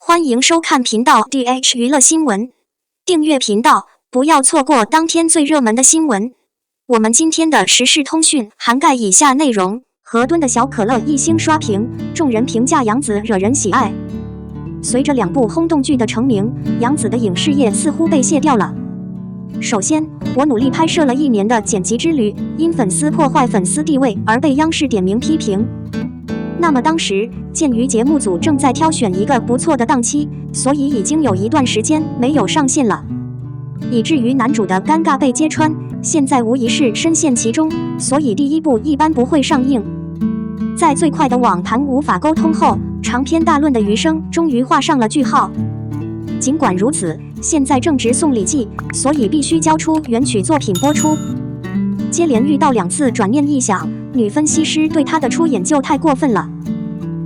欢迎收看频道 DH 娱乐新闻，订阅频道，不要错过当天最热门的新闻。我们今天的时事通讯涵盖以下内容：河敦的小可乐一星刷屏，众人评价杨紫惹人喜爱。随着2部轰动剧的成名，杨紫的影视业似乎被卸掉了。首先，我努力拍摄了1年的剪辑之旅，因粉丝破坏粉丝地位而被央视点名批评。那么当时，鉴于节目组正在挑选一个不错的档期，所以已经有一段时间没有上线了，以至于男主的尴尬被揭穿，现在无疑是深陷其中，所以第1部一般不会上映。在最快的网盘无法沟通后，长篇大论的余生终于画上了句号。尽管如此，现在正值送礼季，所以必须交出原曲作品播出。接连遇到2次转念一想，女分析师对她的出演就太过分了。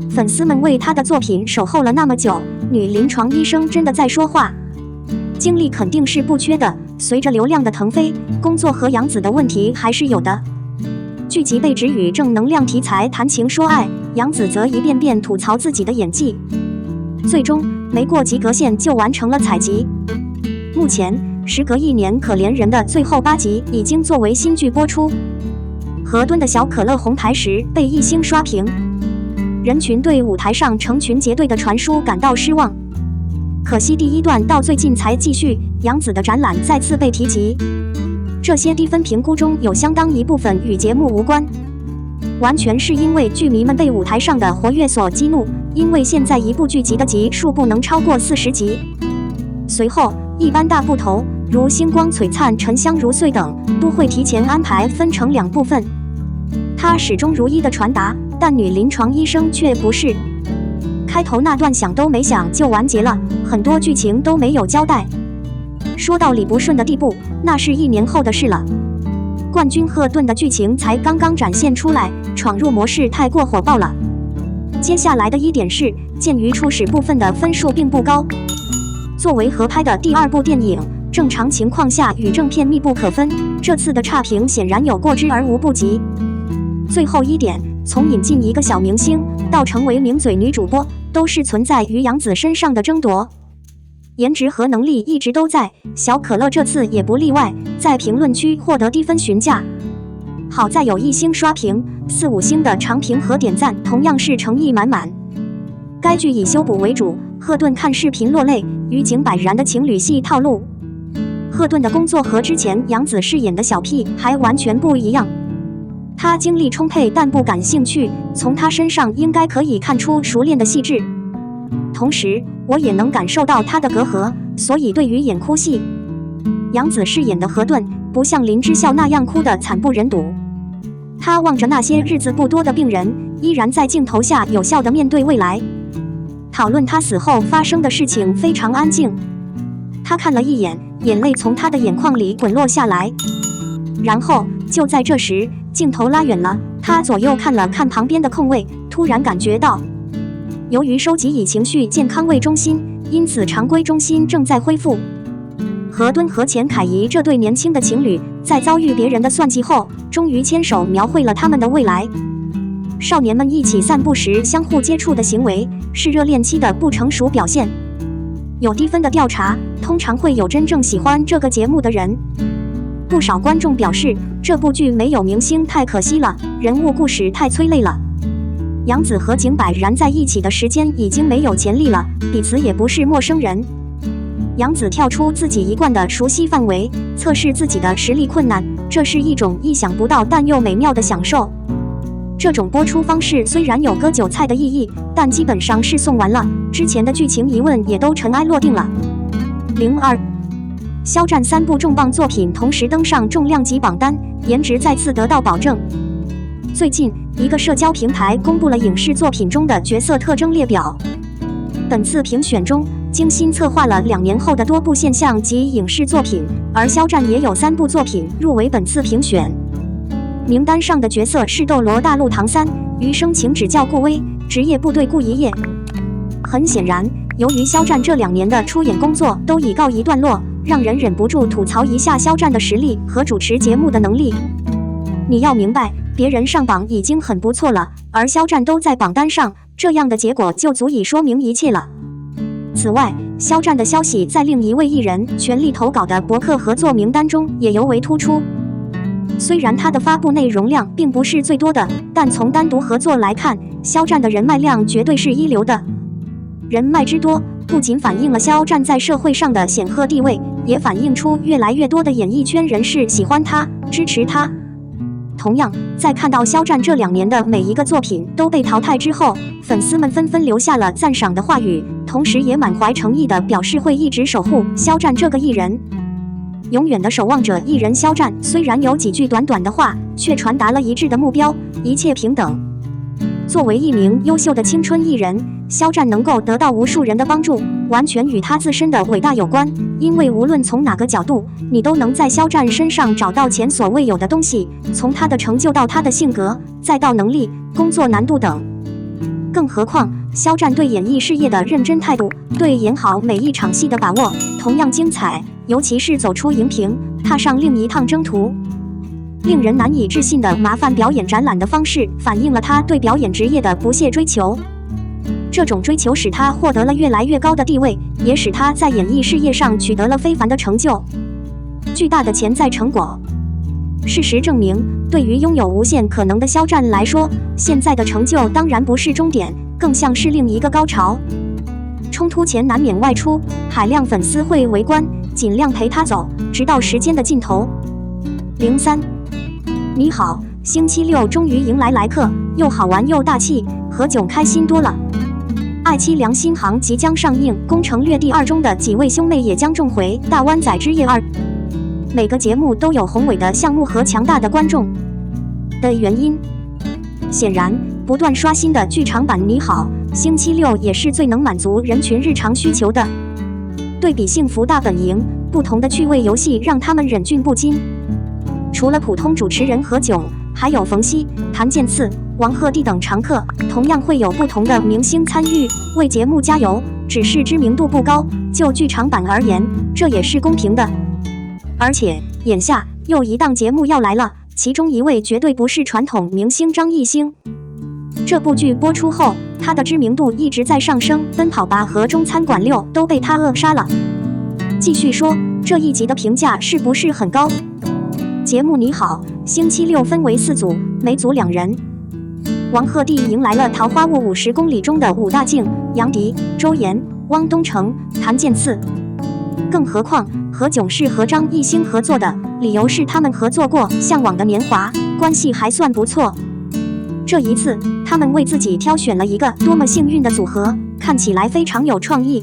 粉丝们为她的作品守候了那么久，女临床医生真的在说话。精力肯定是不缺的，随着流量的腾飞，工作和杨紫的问题还是有的。剧集被指与正能量题材谈情说爱，杨紫则一遍遍吐槽自己的演技，最终没过及格线就完成了采集。目前时隔1年，可怜人的最后8集已经作为新剧播出。河敦的小可乐红牌时被1星刷屏，人群对舞台上成群结队的传输感到失望。可惜第1段到最近才继续，杨紫的展览再次被提及。这些低分评估中有相当一部分与节目无关，完全是因为剧迷们被舞台上的活跃所激怒，因为现在一部剧集的集数不能超过40集。随后，一般大部头如星光璀璨、沉香如碎等都会提前安排分成2部分，它始终如一的传达，但女临床医生却不是。开头那段想都没想就完结了，很多剧情都没有交代。说到理不顺的地步，那是1年后的事了。冠军赫顿的剧情才刚刚展现出来，闯入模式太过火爆了。接下来的一点是，鉴于初始部分的分数并不高，作为合拍的第2部电影，正常情况下与正片密不可分，这次的差评显然有过之而无不及。最后一点，从引进一个小明星到成为名嘴女主播，都是存在于杨紫身上的争夺。颜值和能力一直都在，小可乐这次也不例外，在评论区获得低分询价。好在有1星刷屏，4、5星的长评和点赞同样是诚意满满。该剧以修补为主，赫顿看视频落泪，与井柏然的情侣戏套路。赫顿的工作和之前杨紫饰演的小 P 还完全不一样。他精力充沛但不感兴趣，从他身上应该可以看出熟练的细致。同时，我也能感受到他的隔阂，所以对于演哭戏，杨紫饰演的河顿不像林之孝那样哭得惨不忍睹。他望着那些日子不多的病人，依然在镜头下有效地面对未来。讨论他死后发生的事情非常安静。他看了一眼，眼泪从他的眼眶里滚落下来。然后就在这时，镜头拉远了，他左右看了看旁边的空位，突然感觉到，由于收集以情绪健康为中心，因此常规中心正在恢复。河敦和钱凯怡这对年轻的情侣，在遭遇别人的算计后，终于牵手描绘了他们的未来。少年们一起散步时相互接触的行为，是热恋期的不成熟表现。有低分的调查，通常会有真正喜欢这个节目的人。不少观众表示，这部剧没有明星太可惜了，人物故事太催泪了。杨紫和井柏然在一起的时间已经没有潜力了，彼此也不是陌生人。杨紫跳出自己一贯的熟悉范围，测试自己的实力困难，这是一种意想不到但又美妙的享受。这种播出方式虽然有割韭菜的意义，但基本上是送完了，之前的剧情疑问也都尘埃落定了。02肖战3部重磅作品同时登上重量级榜单，颜值再次得到保证。最近，一个社交平台公布了影视作品中的角色特征列表。本次评选中，精心策划了2年后的多部现象级影视作品，而肖战也有3部作品入围本次评选。名单上的角色是斗罗大陆唐三、余生请指教顾威、职业部队顾一夜。很显然，由于肖战这2年的出演工作都已告一段落，让人忍不住吐槽一下肖战的实力和主持节目的能力。你要明白，别人上榜已经很不错了，而肖战都在榜单上，这样的结果就足以说明一切了。此外，肖战的消息在另一位艺人全力投稿的博客合作名单中也尤为突出。虽然他的发布内容量并不是最多的，但从单独合作来看，肖战的人脉量绝对是一流的。人脉之多，不仅反映了肖战在社会上的显赫地位，也反映出越来越多的演艺圈人士喜欢他、支持他。同样，在看到肖战这2年的每一个作品都被淘汰之后，粉丝们纷纷留下了赞赏的话语，同时也满怀诚意地表示会一直守护肖战这个艺人。永远的守望者艺人肖战，虽然有几句短短的话，却传达了一致的目标：一切平等。作为一名优秀的青春艺人，肖战能够得到无数人的帮助，完全与他自身的伟大有关。因为无论从哪个角度，你都能在肖战身上找到前所未有的东西，从他的成就到他的性格，再到能力、工作难度等。更何况，肖战对演艺事业的认真态度，对演好每一场戏的把握，同样精彩。尤其是走出荧屏，踏上另一趟征途。令人难以置信的麻烦表演展览的方式，反映了他对表演职业的不懈追求。这种追求使他获得了越来越高的地位，也使他在演艺事业上取得了非凡的成就，巨大的潜在成果。事实证明，对于拥有无限可能的肖战来说，现在的成就当然不是终点，更像是另一个高潮。冲突前难免外出，海量粉丝会围观，尽量陪他走，直到时间的尽头。03，你好，星期六终于迎来来客，又好玩又大气，何炅开心多了。爱妻良心行即将上映，攻城略地2中的几位兄妹也将重回大湾仔之夜2。每个节目都有宏伟的项目和强大的观众的原因。显然，不断刷新的剧场版你好，星期六也是最能满足人群日常需求的。对比幸福大本营，不同的趣味游戏让他们忍俊不禁。除了普通主持人何炅，还有冯曦、谭健次、王鹤棣等常客，同样会有不同的明星参与，为节目加油。只是知名度不高，就剧场版而言，这也是公平的。而且，眼下又一档节目要来了，其中一位绝对不是传统明星张艺兴。这部剧播出后，他的知名度一直在上升，奔跑吧和中餐馆6都被他扼杀了。继续说，这一集的评价是不是很高？节目你好，星期六分为4组，每组2人。王鹤棣迎来了《桃花坞50公里》中的武大靖、杨迪、周岩、汪东城、谭健次。更何况何炅是和张艺兴合作的，理由是他们合作过《向往的年华》，关系还算不错。这一次，他们为自己挑选了一个多么幸运的组合，看起来非常有创意。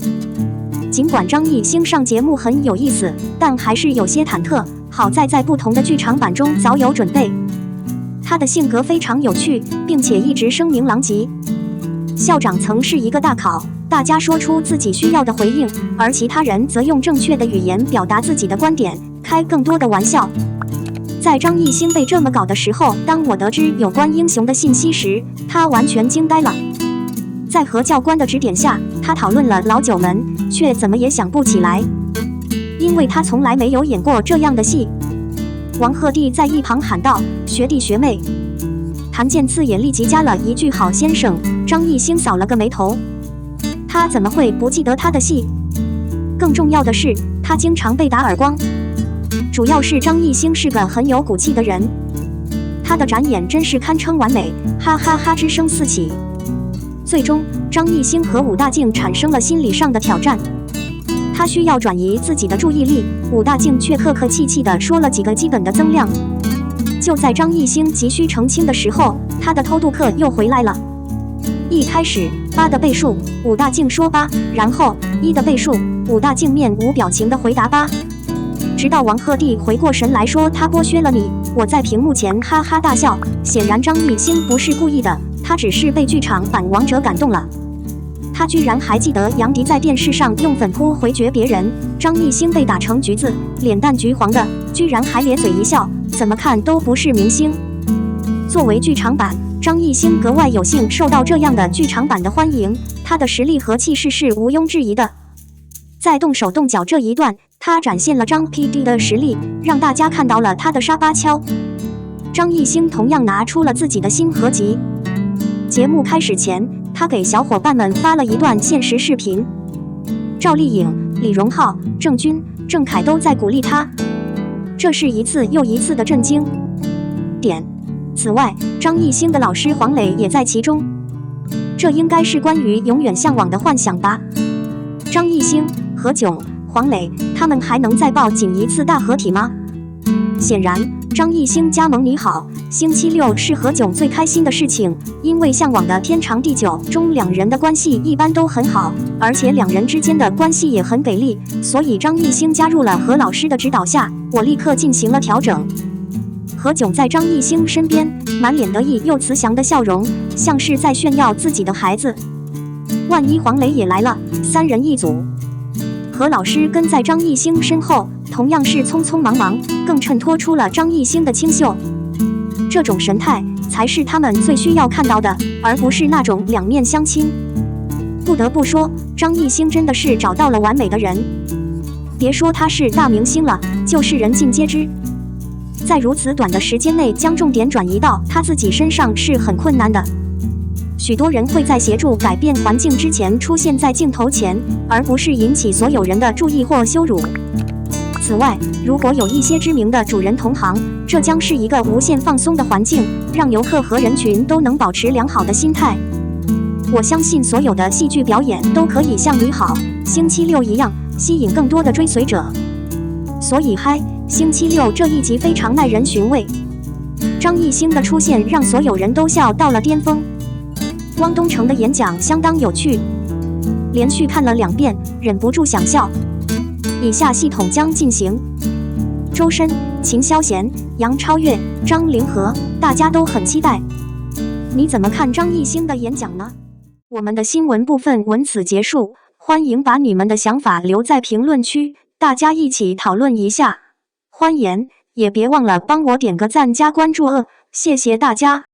尽管张艺兴上节目很有意思，但还是有些忐忑。好在在不同的剧场版中早有准备。他的性格非常有趣，并且一直声名狼藉。校长曾是一个大考，大家说出自己需要的回应，而其他人则用正确的语言表达自己的观点，开更多的玩笑。在张艺兴被这么搞的时候，当我得知有关英雄的信息时，他完全惊呆了。在何教官的指点下，他讨论了老九门，却怎么也想不起来，因为他从来没有演过这样的戏。王鹤棣在一旁喊道：“学弟学妹。”谭健次也立即加了一句：“好先生。”张艺兴扫了个眉头，他怎么会不记得他的戏？更重要的是，他经常被打耳光。主要是张艺兴是个很有骨气的人，他的展演真是堪称完美，哈哈哈之声四起。最终，张艺兴和武大靖产生了心理上的挑战。他需要转移自己的注意力，武大靖却客客气气地说了几个基本的增量。就在张艺兴急需澄清的时候，他的偷渡客又回来了。一开始8的倍数，武大靖说8，然后1的倍数，武大靖面无表情地回答8。直到王鹤棣回过神来说他剥削了你，我在屏幕前哈哈大笑。显然张艺兴不是故意的，他只是被剧场版王者感动了。他居然还记得杨迪在电视上用粉扑回绝别人，张艺兴被打成橘子，脸蛋橘黄的，居然还咧嘴一笑，怎么看都不是明星。作为剧场版，张艺兴格外有幸受到这样的剧场版的欢迎，他的实力和气势是毋庸置疑的。在动手动脚这一段，他展现了张 PD 的实力，让大家看到了他的沙巴敲。张艺兴同样拿出了自己的新合集。节目开始前，他给小伙伴们发了一段限时视频。赵丽颖、李荣浩、郑钧、郑恺都在鼓励他。这是一次又一次的震惊。此外，张艺兴的老师黄磊也在其中。这应该是关于永远向往的幻想吧。张艺兴、何炅、黄磊，他们还能再抱紧一次大合体吗？显然，张艺兴加盟你好星期六是何炅最开心的事情，因为《向往的天长地久》中两人的关系一般都很好，而且两人之间的关系也很给力，所以张艺兴加入了何老师的指导下，我立刻进行了调整。何炅在张艺兴身边，满脸得意又慈祥的笑容，像是在炫耀自己的孩子。万一黄磊也来了，三人一组。何老师跟在张艺兴身后，同样是匆匆忙忙，更衬托出了张艺兴的清秀。这种神态才是他们最需要看到的，而不是那种两面相亲。不得不说，张艺兴真的是找到了完美的人。别说他是大明星了，就是人尽皆知。在如此短的时间内将重点转移到他自己身上是很困难的。许多人会在协助改变环境之前出现在镜头前，而不是引起所有人的注意或羞辱。此外，如果有一些知名的主人同行，这将是一个无限放松的环境，让游客和人群都能保持良好的心态。我相信所有的戏剧表演都可以像你好星期六一样，吸引更多的追随者。所以嗨星期六这一集非常耐人寻味。张艺兴的出现让所有人都笑到了巅峰。汪东城的演讲相当有趣，连续看了2遍，忍不住想笑。以下系统将进行：周深、秦霄贤、杨超越、张凌和，大家都很期待。你怎么看张艺兴的演讲呢？我们的新闻部分文此结束，欢迎把你们的想法留在评论区，大家一起讨论一下。欢迎，也别忘了帮我点个赞加关注谢谢大家。